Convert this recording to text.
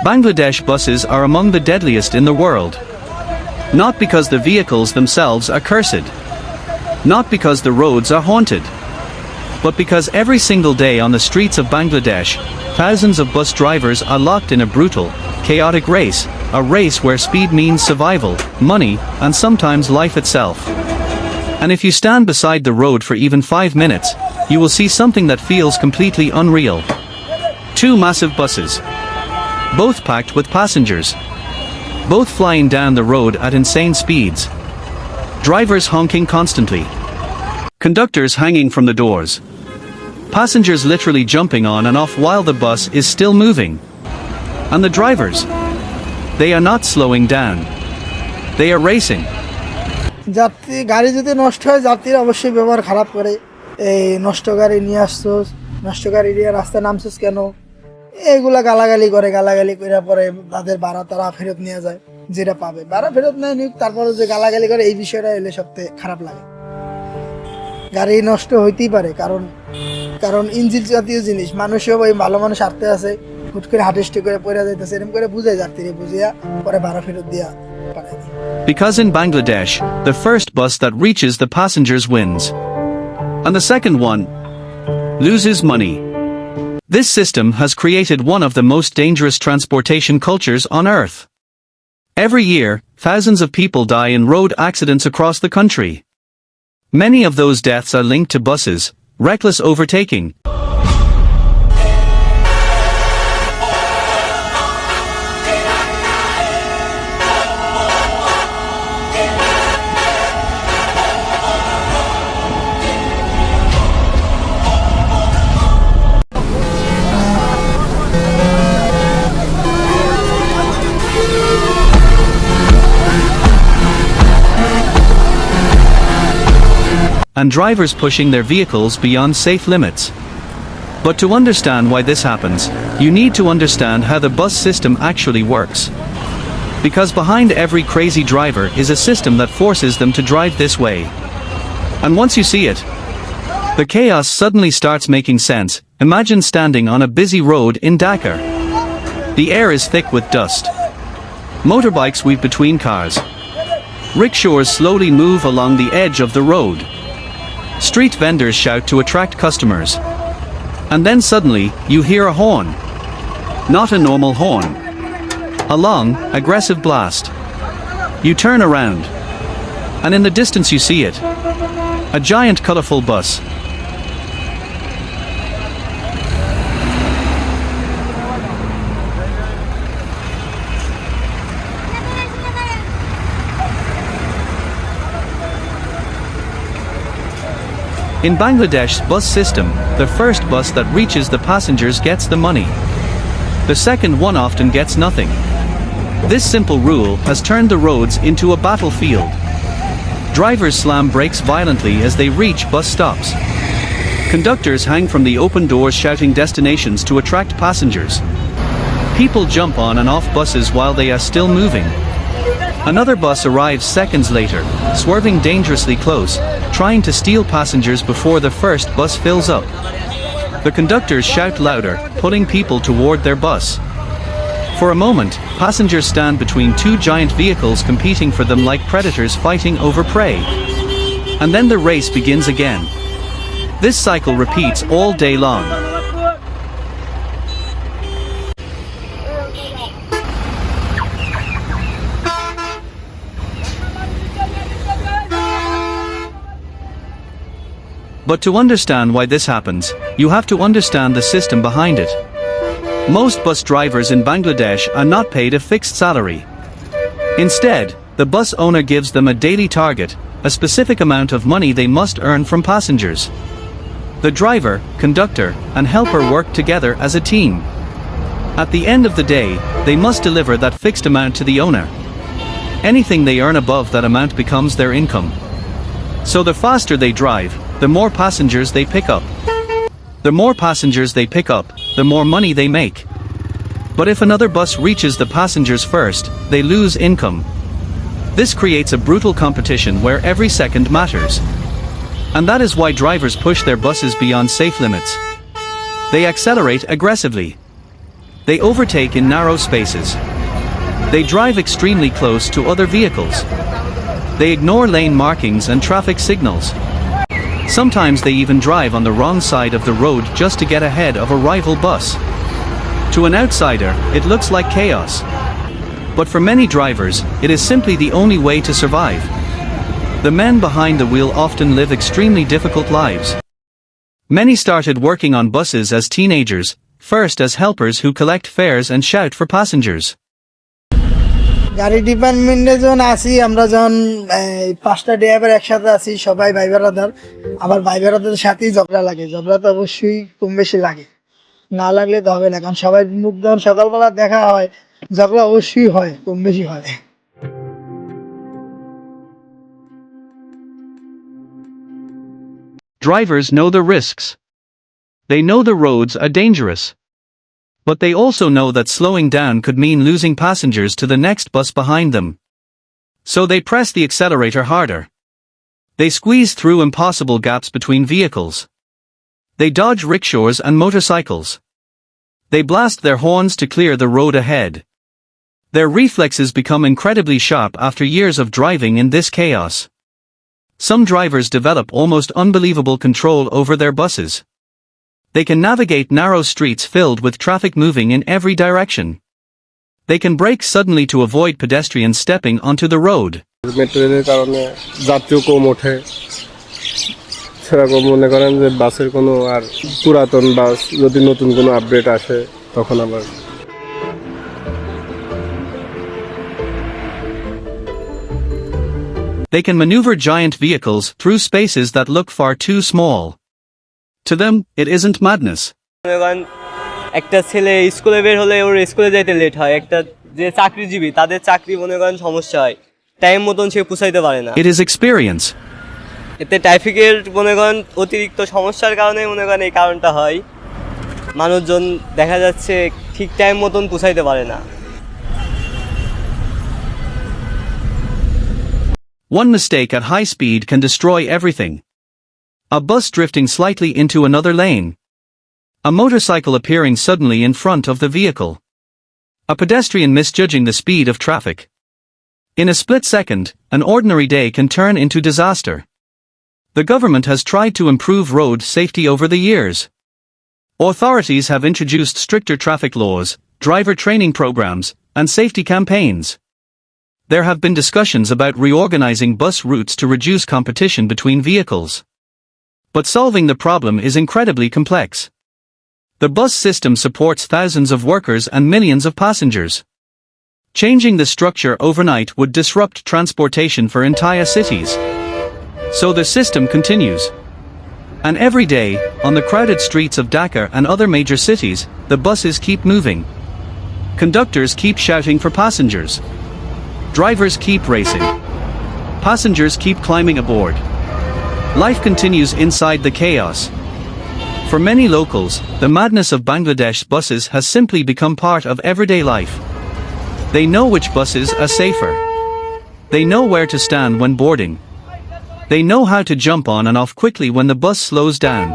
Bangladesh buses are among the deadliest in the world. Not because the vehicles themselves are cursed. Not because the roads are haunted. But because every single day on the streets of Bangladesh, thousands of bus drivers are locked in a brutal, chaotic race, a race where speed means survival, money, and sometimes life itself. And if you stand beside the road for even 5 minutes, you will see something that feels completely unreal. Two massive buses. Both packed with passengers. Both flying down the road at insane speeds. Drivers honking constantly. Conductors hanging from the doors. Passengers literally jumping on and off while the bus is still moving. And the drivers? They are not slowing down. They are racing. যাত্রী গাড়ি যদি নষ্ট হয় যাত্রীরা অবশ্যই ব্যবহার খারাপ করে এই নষ্ট গাড়ি নিয়ে আসছোস নষ্ট গাড়ি নিয়ে রাস্তায় নামছোস কেন এইগুলা গালাগালি করে পরে তাদের ভাড়া তারা ফেরত নিয়ে যায় যেটা পাবে ভাড়া ফেরত নেয় নিক তারপরে যে গালাগালি করে এই বিষয়টা হলে সবচেয়ে খারাপ লাগে গাড়ি নষ্ট হইতেই পারে কারণ ইঞ্জিন জাতীয় জিনিস মানুষও ওই ভালো মানুষ আটতে আছে হুট করে হাটিস্টি করে পড়ে যাইতেছে এরকম করে বুঝায় যাত্রী বুঝিয়া পরে ভাড়া ফেরত দিয়া পাঠায় দেয় Because in Bangladesh, the first bus that reaches the passengers wins. And the second one loses money. This system has created one of the most dangerous transportation cultures on earth. Every year, thousands of people die in road accidents across the country. Many of those deaths are linked to buses, reckless overtaking, and drivers pushing their vehicles beyond safe limits. But to understand why this happens, you need to understand how the bus system actually works. Because behind every crazy driver is a system that forces them to drive this way. And once you see it, the chaos suddenly starts making sense. Imagine standing on a busy road in Dhaka. The air is thick with dust. Motorbikes weave between cars. Rickshaws slowly move along the edge of the road. Street vendors shout to attract customers. And then suddenly, you hear a horn. Not a normal horn. A long, aggressive blast. You turn around. And in the distance you see it. A giant colorful bus. In Bangladesh's bus system, the first bus that reaches the passengers gets the money. The second one often gets nothing. This simple rule has turned the roads into a battlefield. Drivers slam brakes violently as they reach bus stops. Conductors hang from the open doors shouting destinations to attract passengers. People jump on and off buses while they are still moving. Another bus arrives seconds later, swerving dangerously close, trying to steal passengers before the first bus fills up. The conductors shout louder, pulling people toward their bus. For a moment, passengers stand between two giant vehicles competing for them like predators fighting over prey. And then the race begins again. This cycle repeats all day long. But to understand why this happens, you have to understand the system behind it. Most bus drivers in Bangladesh are not paid a fixed salary. Instead, the bus owner gives them a daily target, a specific amount of money they must earn from passengers. The driver, conductor, and helper work together as a team. At the end of the day, they must deliver that fixed amount to the owner. Anything they earn above that amount becomes their income. So the faster they drive, the more passengers they pick up. The more passengers they pick up, the more money they make. But if another bus reaches the passengers first, they lose income. This creates a brutal competition where every second matters. And that is why drivers push their buses beyond safe limits. They accelerate aggressively. They overtake in narrow spaces. They drive extremely close to other vehicles. They ignore lane markings and traffic signals. Sometimes they even drive on the wrong side of the road just to get ahead of a rival bus. To an outsider, it looks like chaos. But for many drivers, it is simply the only way to survive. The men behind the wheel often live extremely difficult lives. Many started working on buses as teenagers, first as helpers who collect fares and shout for passengers. গাড়ি ডিপার্টমেন্টে যখন আসি আমরা যখন 5টা driver একসাথে আসি সবাই ভাই ব্রাদার, আবার ভাই ব্রাদারের সাথেই ঝগড়া লাগে। ঝগড়া তো অবশ্যই কম বেশি লাগে, না লাগলে তো হবে না, কারণ সবাই মুখ যখন সকালবেলা দেখা হয় ঝগড়া অবশ্যই হয়, কম বেশি হয়। Drivers know the risks. They know the roads are dangerous. But they also know that slowing down could mean losing passengers to the next bus behind them. So they press the accelerator harder. They squeeze through impossible gaps between vehicles. They dodge rickshaws and motorcycles. They blast their horns to clear the road ahead. Their reflexes become incredibly sharp after years of driving in this chaos. Some drivers develop almost unbelievable control over their buses. They can navigate narrow streets filled with traffic moving in every direction. They can brake suddenly to avoid pedestrians stepping onto the road. মেট্রোরেলের কারণে যাত্রীও কম ওঠে, সেরকম মনে করেন যে বাসের কোনো আর পুরাতন বাস যদি নতুন কোনো আপডেট আসে তখন আবার They can maneuver giant vehicles through spaces that look far too small. To them, it isn't madness. একটা ছেলে স্কুলে বের হলে ওর স্কুলে যাইতে লেট হয়, একটা যে চাকরিজীবী তাদের চাকরি মনে করেন সমস্যা হয়, টাইম মতন সে পৌঁছাইতে পারে না। It is experience. এতে ট্রাফিকের মনে করেন অতিরিক্ত সমস্যার কারণে মনে করেন এই কারণটা হয়, মানুষজন দেখা যাচ্ছে ঠিক টাইম মতন পৌঁছাইতে পারে না। One mistake at high speed can destroy everything. A bus drifting slightly into another lane. A motorcycle appearing suddenly in front of the vehicle. A pedestrian misjudging the speed of traffic. In a split second, an ordinary day can turn into disaster. The government has tried to improve road safety over the years. Authorities have introduced stricter traffic laws, driver training programs, and safety campaigns. There have been discussions about reorganizing bus routes to reduce competition between vehicles. But solving the problem is incredibly complex. The bus system supports thousands of workers and millions of passengers. Changing the structure overnight would disrupt transportation for entire cities. So the system continues. And every day, on the crowded streets of Dhaka and other major cities, the buses keep moving. Conductors keep shouting for passengers. Drivers keep racing. Passengers keep climbing aboard. Life continues inside the chaos. For many locals, the madness of Bangladesh's buses has simply become part of everyday life. They know which buses are safer. They know where to stand when boarding. They know how to jump on and off quickly when the bus slows down.